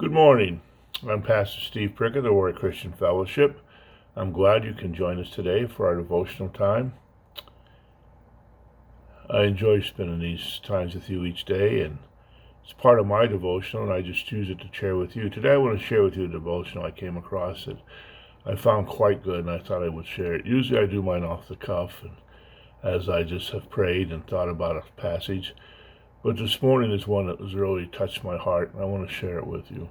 Good morning. I'm Pastor Steve Prick of the Warrior Christian Fellowship. I'm glad you can join us today for our devotional time. I enjoy spending these times with you each day, and it's part of my devotional, and I just choose it to share with you. Today I want to share with you a devotional I came across that I found quite good, and I thought I would share it. Usually I do mine off the cuff, and as I just have prayed and thought about a passage. But this morning is one that has really touched my heart, and I want to share it with you.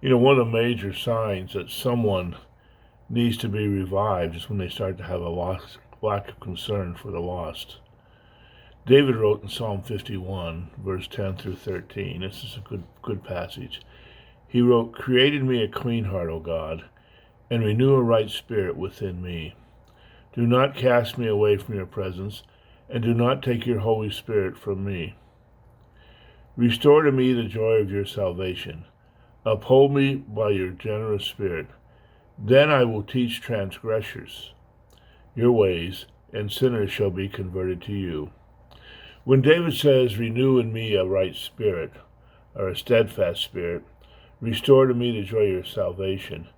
You know, one of the major signs that someone needs to be revived is when they start to have a lack of concern for the lost. David wrote in Psalm 51, verse 10 through 13. This is a good passage. He wrote, "Create in me a clean heart, O God, and renew a right spirit within me. Do not cast me away from your presence, and do not take your Holy Spirit from me. Restore to me the joy of your salvation. Uphold me by your generous spirit. Then I will teach transgressors your ways, and sinners shall be converted to you." When David says, "Renew in me a right spirit," or a steadfast spirit, "restore to me the joy of your salvation,"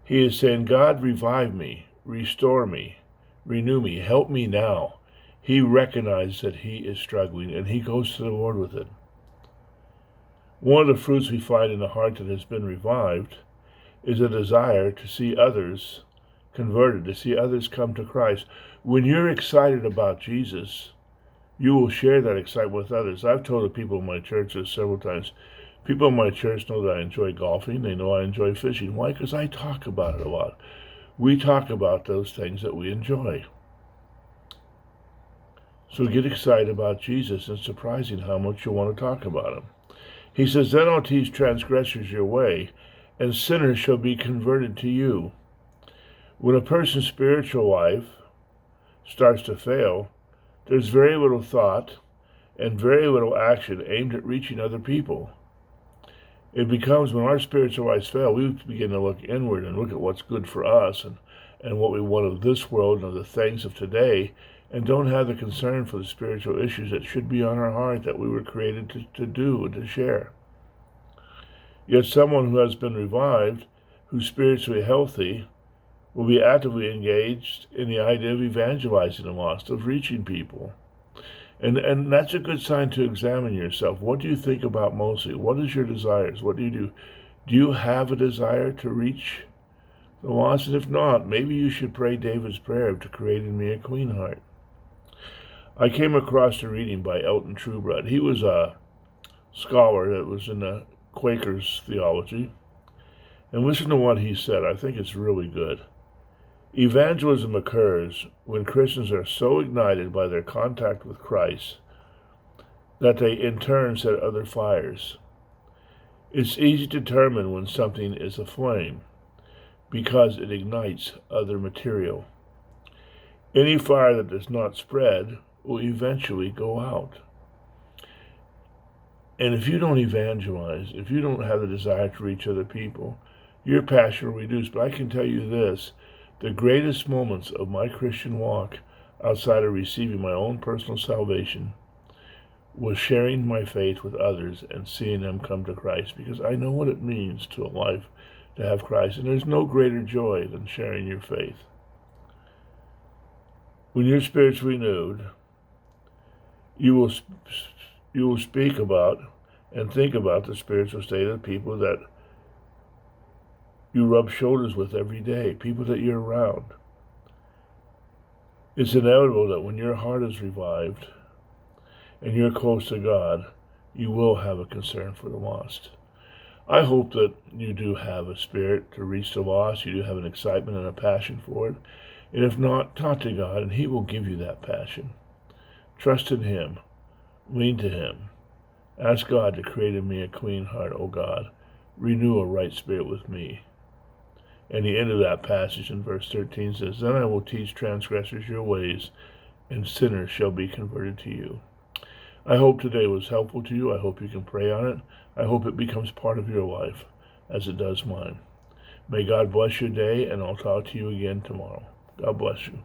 he is saying, God, revive me, restore me, renew me, help me now. He recognizes that he is struggling, and he goes to the Lord with it. One of the fruits we find in the heart that has been revived is a desire to see others converted, to see others come to Christ. When you're excited about Jesus, you will share that excitement with others. I've told the people in my church this several times. People in my church know that I enjoy golfing. They know I enjoy fishing. Why? Because I talk about it a lot. We talk about those things that we enjoy. So get excited about Jesus. It's surprising how much you want to talk about him. He says, "Then I'll teach transgressors your way, and sinners shall be converted to you." When a person's spiritual life starts to fail, there's very little thought and very little action aimed at reaching other people. It becomes, when our spiritual lives fail, we begin to look inward and look at what's good for us and what we want of this world and of the things of today, and don't have the concern for the spiritual issues that should be on our heart, that we were created to do and to share. Yet someone who has been revived, who's spiritually healthy, will be actively engaged in the idea of evangelizing the lost, of reaching people. And that's a good sign to examine yourself. What do you think about mostly? What is your desires? What do you do? Do you have a desire to reach the lost? And if not, maybe you should pray David's prayer to create in me a clean heart. I came across a reading by Elton Trueblood. He was a scholar that was in the Quakers' theology. And listen to what he said. I think it's really good. Evangelism occurs when Christians are so ignited by their contact with Christ that they in turn set other fires. It's easy to determine when something is aflame because it ignites other material. Any fire that does not spread will eventually go out. And if you don't evangelize, if you don't have the desire to reach other people, your passion will reduce. But I can tell you this, the greatest moments of my Christian walk, outside of receiving my own personal salvation, was sharing my faith with others and seeing them come to Christ, because I know what it means to a life to have Christ. And there's no greater joy than sharing your faith. When your spirit's renewed, you will speak about and think about the spiritual state of the people that you rub shoulders with every day, people that you're around. It's inevitable that when your heart is revived and you're close to God, you will have a concern for the lost. I hope that you do have a spirit to reach the lost. You do have an excitement and a passion for it. And if not, talk to God, and he will give you that passion. Trust in him. Lean to him. Ask God to create in me a clean heart, O God. Renew a right spirit with me. And the end of that passage in verse 13 says, "Then I will teach transgressors your ways, and sinners shall be converted to you." I hope today was helpful to you. I hope you can pray on it. I hope it becomes part of your life, as it does mine. May God bless your day, and I'll talk to you again tomorrow. God bless you.